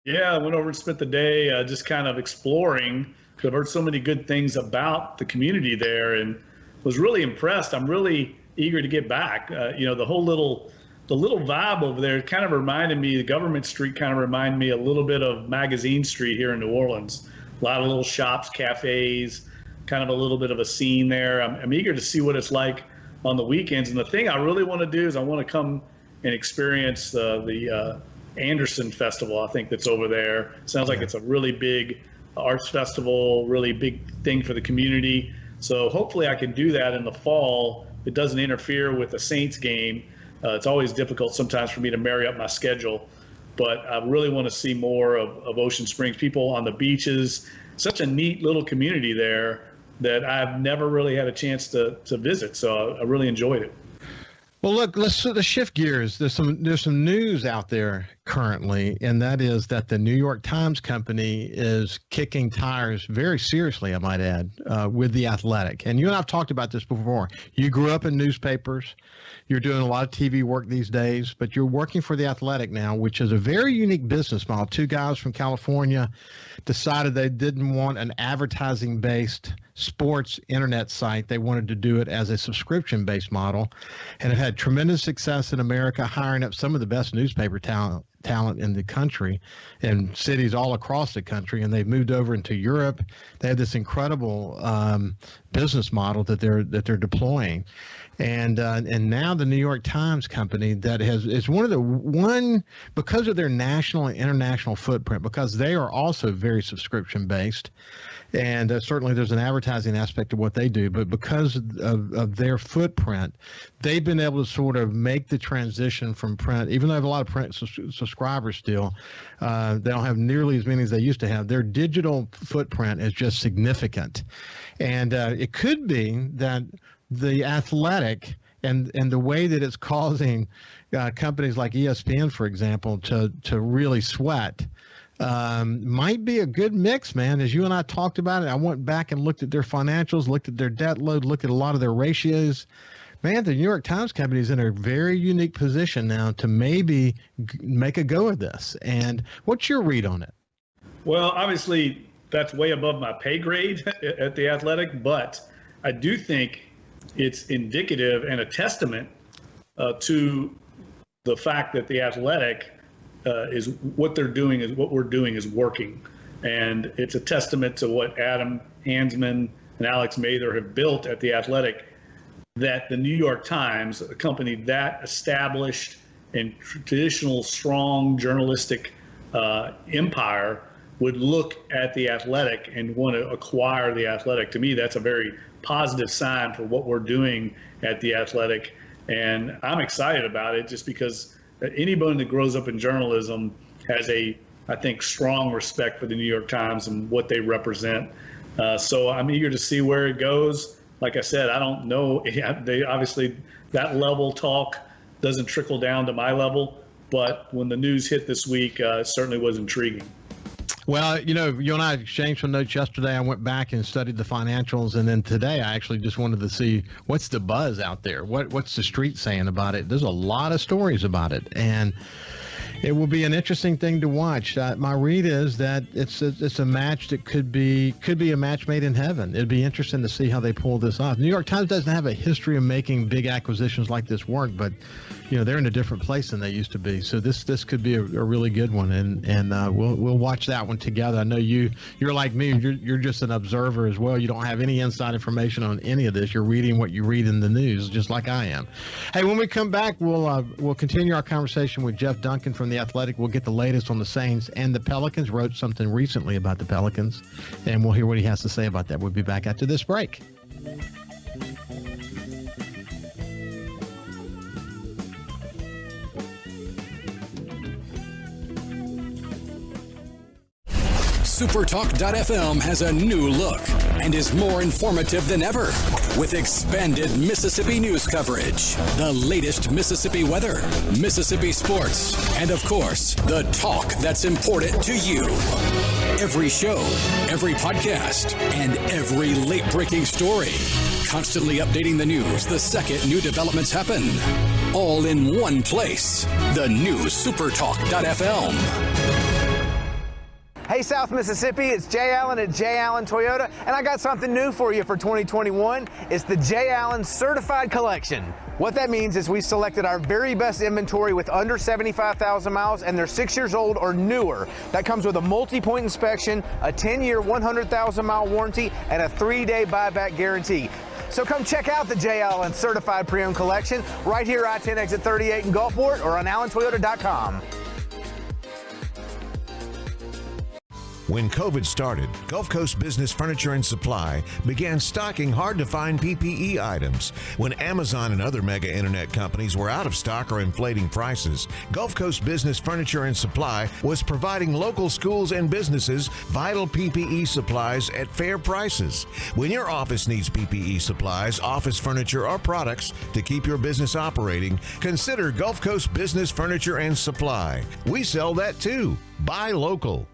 Speaker 16: Yeah, I went over and spent the day just kind of exploring because I've heard so many good things about the community there and was really impressed. I'm really eager to get back. The little vibe over there kind of reminded me, the Government Street kind of reminded me a little bit of Magazine Street here in New Orleans. A lot of little shops, cafes, kind of a little bit of a scene there. I'm eager to see what it's like on the weekends. And the thing I really want to do is I want to come and experience the Anderson Festival, I think, that's over there. Sounds like it's a really big arts festival, really big thing for the community. So hopefully I can do that in the fall. It doesn't interfere with the Saints game. It's always difficult sometimes for me to marry up my schedule, but I really want to see more of Ocean Springs, people on the beaches. Such a neat little community there that I've never really had a chance to visit. So I really enjoyed it.
Speaker 3: Well, look, let's shift gears. There's some news out there currently, and that is that the New York Times Company is kicking tires very seriously, I might add, with The Athletic. And you and I have talked about this before. You grew up in newspapers. You're doing a lot of TV work these days, but you're working for The Athletic now, which is a very unique business model. Two guys from California decided they didn't want an advertising-based sports internet site. They wanted to do it as a subscription-based model, and it had tremendous success in America, hiring up some of the best newspaper talent in the country and cities all across the country. And they've moved over into Europe. They have this incredible business model that they're deploying. And now the New York Times Company that is one because of their national and international footprint, because they are also very subscription based, and certainly there's an advertising aspect to what they do, but because of their footprint, they've been able to sort of make the transition from print. Even though they have a lot of print subscribers still, they don't have nearly as many as they used to have. Their digital footprint is just significant, and it could be that The Athletic and the way that it's causing companies like ESPN, for example, to really sweat might be a good mix, man. As you and I talked about it, I went back and looked at their financials, looked at their debt load, looked at a lot of their ratios. Man, the New York Times Company is in a very unique position now to maybe make a go of this. And what's your read on it?
Speaker 16: Well, obviously, that's way above my pay grade at The Athletic, but I do think it's indicative and a testament to the fact that The Athletic is what they're doing is what we're doing is working. And it's a testament to what Adam Hansman and Alex Mather have built at The Athletic, that the New York Times, a company that established and traditional strong journalistic empire, would look at The Athletic and want to acquire The Athletic. To me, that's a very positive sign for what we're doing at The Athletic. And I'm excited about it just because anybody that grows up in journalism has I think, strong respect for the New York Times and what they represent. So I'm eager to see where it goes. Like I said, I don't know. They obviously, that level talk doesn't trickle down to my level, but when the news hit this week, it certainly was intriguing.
Speaker 3: Well, you and I exchanged some notes yesterday. I went back and studied the financials, and then today I actually just wanted to see what's the buzz out there. What's the street saying about it? There's a lot of stories about it, and it will be an interesting thing to watch. My read is that it's a match that could be a match made in heaven. It'd be interesting to see how they pull this off. New York Times doesn't have a history of making big acquisitions like this work, but they're in a different place than they used to be. So this could be a really good one, and we'll watch that one together. I know you're like me. You're just an observer as well. You don't have any inside information on any of this. You're reading what you read in the news, just like I am. Hey, when we come back, we'll continue our conversation with Jeff Duncan from The Athletic. We'll get the latest on the Saints and the Pelicans. Wrote something recently about the Pelicans, and we'll hear what he has to say about that. We'll be back after this break.
Speaker 9: SuperTalk.fm has a new look and is more informative than ever with expanded Mississippi news coverage, the latest Mississippi weather, Mississippi sports, and of course, the talk that's important to you. Every show, every podcast, and every late-breaking story. Constantly updating the news the second new developments happen. All in one place. The new SuperTalk.fm.
Speaker 1: Hey, South Mississippi, it's Jay Allen at Jay Allen Toyota, and I got something new for you for 2021. It's the Jay Allen Certified Collection. What that means is we selected our very best inventory with under 75,000 miles, and they're 6 years old or newer. That comes with a multi-point inspection, a 10-year, 100,000-mile warranty, and a 3-day buyback guarantee. So come check out the Jay Allen Certified Pre-Owned Collection right here, I-10 exit 38 in Gulfport, or on allentoyota.com.
Speaker 5: When COVID started, Gulf Coast Business Furniture and Supply began stocking hard-to-find PPE items. When Amazon and other mega internet companies were out of stock or inflating prices, Gulf Coast Business Furniture and Supply was providing local schools and businesses vital PPE supplies at fair prices. When your office needs PPE supplies, office furniture, or products to keep your business operating, consider Gulf Coast Business Furniture and Supply. We sell that too. Buy local.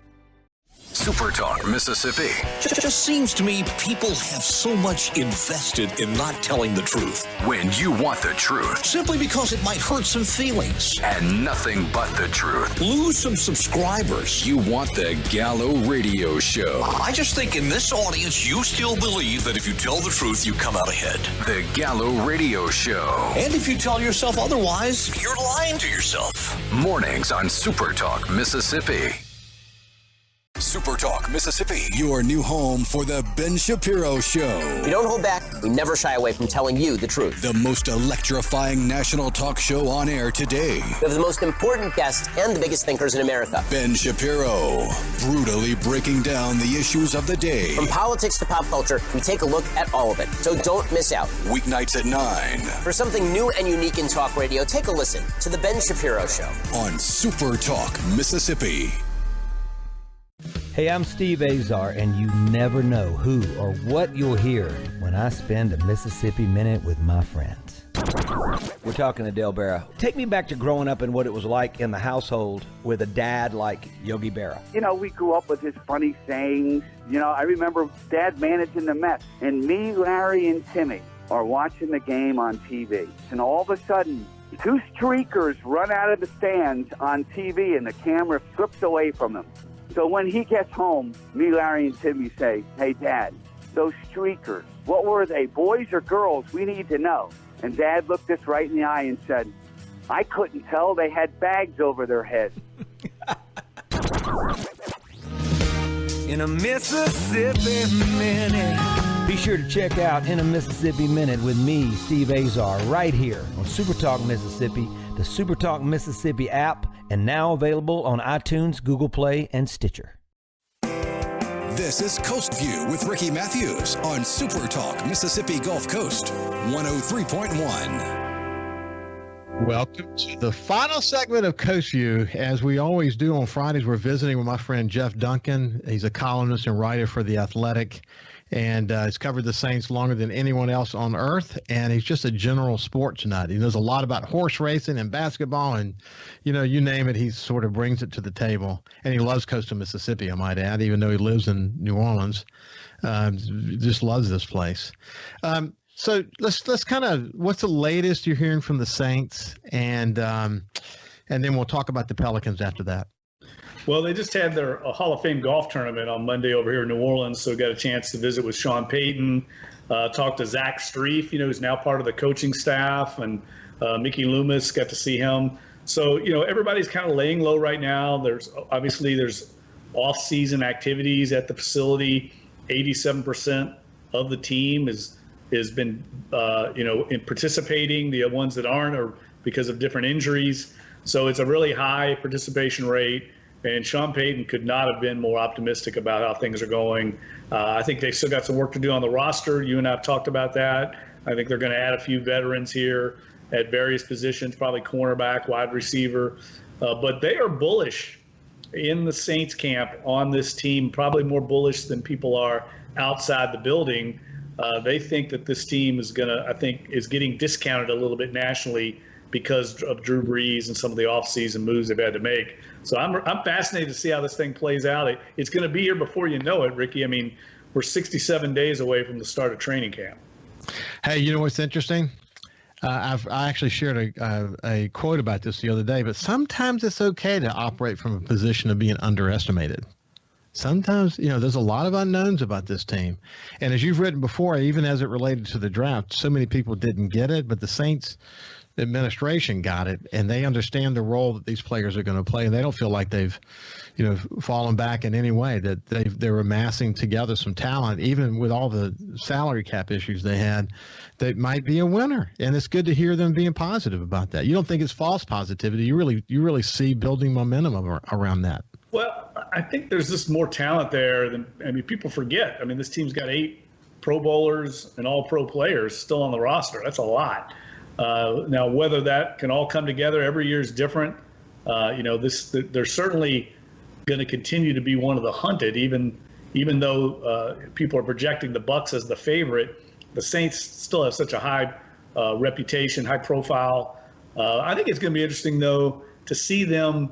Speaker 9: SuperTalk Mississippi.
Speaker 14: Just seems to me people have so much invested in not telling the truth.
Speaker 9: When you want the truth.
Speaker 14: Simply because it might hurt some feelings.
Speaker 9: And nothing but the truth.
Speaker 14: Lose some subscribers.
Speaker 9: You want the Gallo Radio Show.
Speaker 14: I just think in this audience, you still believe that if you tell the truth, you come out ahead.
Speaker 9: The Gallo Radio Show.
Speaker 14: And if you tell yourself otherwise, you're lying to yourself.
Speaker 9: Mornings on SuperTalk Mississippi. SuperTalk Mississippi, your new home for the Ben Shapiro Show.
Speaker 13: We don't hold back. We never shy away from telling you the truth.
Speaker 9: The most electrifying national talk show on air today.
Speaker 13: We have the most important guests and the biggest thinkers in America.
Speaker 9: Ben Shapiro, brutally breaking down the issues of the day.
Speaker 13: From politics to pop culture, we take a look at all of it. So don't miss out.
Speaker 9: Weeknights at 9.
Speaker 13: For something new and unique in talk radio, take a listen to The Ben Shapiro Show.
Speaker 9: On SuperTalk Mississippi.
Speaker 8: Hey, I'm Steve Azar, and you never know who or what you'll hear when I spend a Mississippi Minute with my friends. We're talking to Dale Berra. Take me back to growing up and what it was like in the household with a dad like Yogi Berra.
Speaker 17: You know, we grew up with his funny sayings. You know, I remember Dad managing the Mets, and me, Larry, and Timmy are watching the game on TV. And all of a sudden, two streakers run out of the stands on TV, and the camera flips away from them. So when he gets home, me, Larry, and Timmy say, "Hey, Dad, those streakers, what were they, boys or girls? We need to know." And Dad looked us right in the eye and said, "I couldn't tell. They had bags over their heads."
Speaker 12: In a Mississippi Minute.
Speaker 8: Be sure to check out In a Mississippi Minute with me, Steve Azar, right here on SuperTalk Mississippi, the SuperTalk Mississippi app, and now available on iTunes, Google Play, and Stitcher.
Speaker 9: This is Coast View with Ricky Matthews on SuperTalk Mississippi Gulf Coast 103.1.
Speaker 3: Welcome to the final segment of Coast View. As we always do on Fridays, we're visiting with my friend Jeff Duncan. He's a columnist and writer for The Athletic, and he's covered the Saints longer than anyone else on earth, and he's just a general sports nut. He knows a lot about horse racing and basketball, and, you know, you name it, he sort of brings it to the table. And he loves coastal Mississippi, I might add, even though he lives in New Orleans. Just loves this place. So let's kind of, what's the latest you're hearing from the Saints, and then we'll talk about the Pelicans after that.
Speaker 16: Well, they just had their Hall of Fame golf tournament on Monday over here in New Orleans, so got a chance to visit with Sean Payton, talk to Zach Streif, you know, who's now part of the coaching staff, and Mickey Loomis, got to see him. So, you know, everybody's kind of laying low right now. There's off-season activities at the facility. 87% of the team has been, in participating. The ones that aren't are because of different injuries. So it's a really high participation rate. And Sean Payton could not have been more optimistic about how things are going. I think they've still got some work to do on the roster. You and I have talked about that. I think they're going to add a few veterans here at various positions, probably cornerback, wide receiver. But they are bullish in the Saints camp on this team, probably more bullish than people are outside the building. They think that this team is getting discounted a little bit nationally because of Drew Brees and some of the offseason moves they've had to make. So I'm fascinated to see how this thing plays out. It's going to be here before you know it, Ricky. I mean, we're 67 days away from the start of training camp.
Speaker 3: Hey, you know what's interesting? I actually shared a quote about this the other day, but sometimes it's okay to operate from a position of being underestimated. Sometimes, you know, there's a lot of unknowns about this team. And as you've written before, even as it related to the draft, so many people didn't get it, but the Saints administration got it, and they understand the role that these players are going to play, and they don't feel like they've, you know, fallen back in any way, that they're amassing together some talent, even with all the salary cap issues they had, that might be a winner. And it's good to hear them being positive about that. You don't think it's false positivity. You really see building momentum around that.
Speaker 16: Well, I think there's just more talent there than, people forget. This team's got 8 Pro Bowlers and all pro players still on the roster. That's a lot. Now, whether that can all come together every year is different. They're certainly going to continue to be one of the hunted, even though people are projecting the Bucs as the favorite. The Saints still have such a high reputation, high profile. I think it's going to be interesting, though, to see them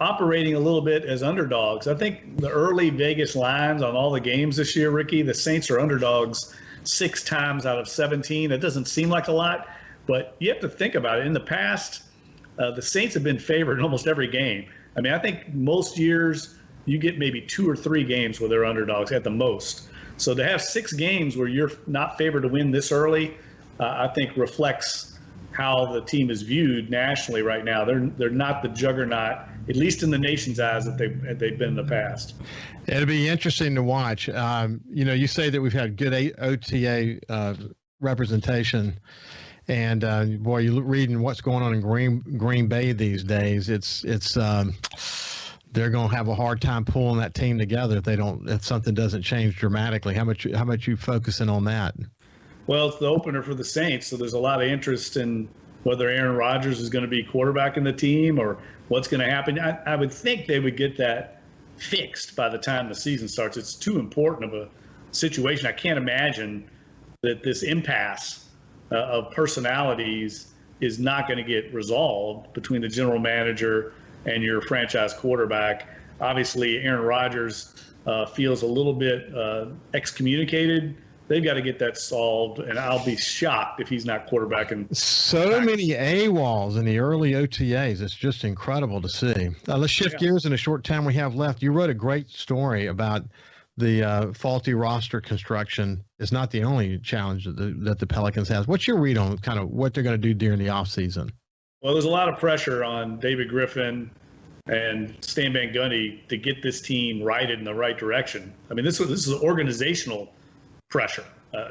Speaker 16: operating a little bit as underdogs. I think the early Vegas lines on all the games this year, Ricky, the Saints are underdogs 6 times out of 17. It doesn't seem like a lot, but you have to think about it. In the past, the Saints have been favored in almost every game. I think most years you get maybe 2 or 3 games where they're underdogs at the most. So to have 6 games where you're not favored to win this early, I think reflects how the team is viewed nationally right now. They're not the juggernaut, at least in the nation's eyes, that they've been in the past.
Speaker 3: It'll be interesting to watch. You say that we've had good OTA representation, and boy, you're reading what's going on in Green Bay these days. It's they're going to have a hard time pulling that team together if something doesn't change dramatically. How much you focusing on that?
Speaker 16: Well, it's the opener for the Saints, so there's a lot of interest in whether Aaron Rodgers is going to be quarterbacking the team or what's going to happen. I would think they would get that fixed by the time the season starts. It's too important of a situation. I can't imagine that this impasse of personalities is not going to get resolved between the general manager and your franchise quarterback. Obviously, Aaron Rodgers feels a little bit excommunicated. They've got to get that solved, and I'll be shocked if he's not quarterbacking.
Speaker 3: So many AWOLs in the early OTAs. It's just incredible to see. Let's shift gears in the short time we have left. You wrote a great story about the faulty roster construction. Is not the only challenge that the Pelicans has. What's your read on kind of what they're going to do during the offseason?
Speaker 16: Well, there's a lot of pressure on David Griffin and Stan Van Gundy to get this team righted in the right direction. This is organizational pressure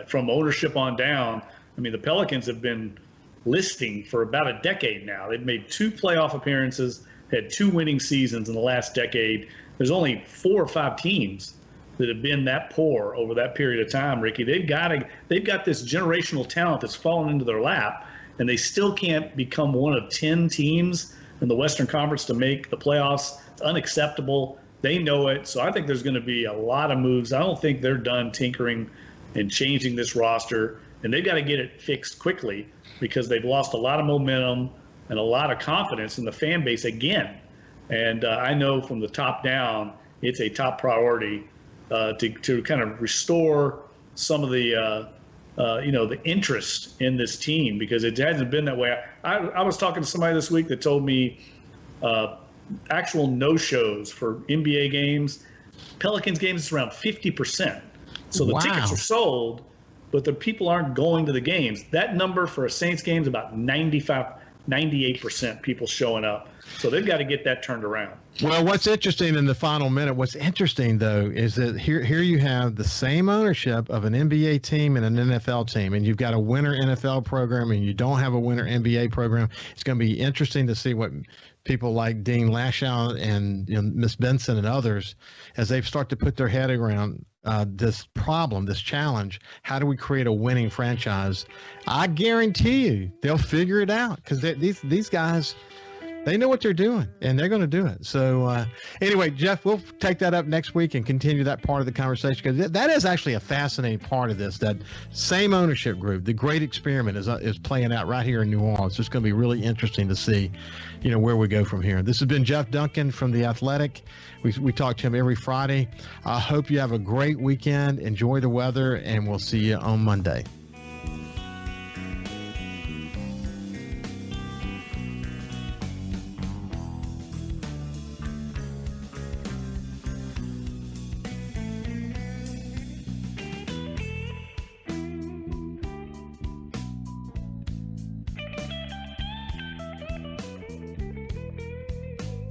Speaker 16: from ownership on down. The Pelicans have been listing for about a decade now. They've made 2 playoff appearances, had 2 winning seasons in the last decade. There's only 4 or 5 teams that have been that poor over that period of time, Ricky. They've got this generational talent that's fallen into their lap, and they still can't become one of 10 teams in the Western Conference to make the playoffs. It's unacceptable. They know it. So I think there's going to be a lot of moves. I don't think they're done tinkering and changing this roster, and they've got to get it fixed quickly because they've lost a lot of momentum and a lot of confidence in the fan base again. And I know from the top down, it's a top priority to kind of restore some of the the interest in this team, because it hasn't been that way. I was talking to somebody this week that told me actual no-shows for NBA games, Pelicans games is around 50%. So the tickets are sold, but the people aren't going to the games. That number for a Saints game is about 98% people showing up. So they've got to get that turned around.
Speaker 3: Well, what's interesting in the final minute, what's interesting, though, is that here you have the same ownership of an NBA team and an NFL team, and you've got a winter NFL program and you don't have a winter NBA program. It's going to be interesting to see what people like Dean Lashow and Miss Benson and others, as they start to put their head around this problem, this challenge. How do we create a winning franchise? I guarantee you they'll figure it out, because these guys, they know what they're doing, and they're going to do it. So anyway, Jeff, we'll take that up next week and continue that part of the conversation, because that is actually a fascinating part of this. That same ownership group, the great experiment is playing out right here in New Orleans. It's just going to be really interesting to see, where we go from here. This has been Jeff Duncan from The Athletic. We talk to him every Friday. I hope you have a great weekend. Enjoy the weather, and we'll see you on Monday.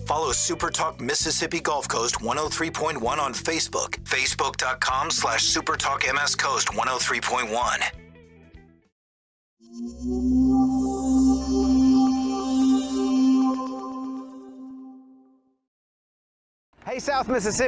Speaker 2: Follow SuperTalk Mississippi Gulf Coast 103.1 on Facebook. Facebook.com/SuperTalk MS Coast 103.1.
Speaker 1: Hey, South Mississippi.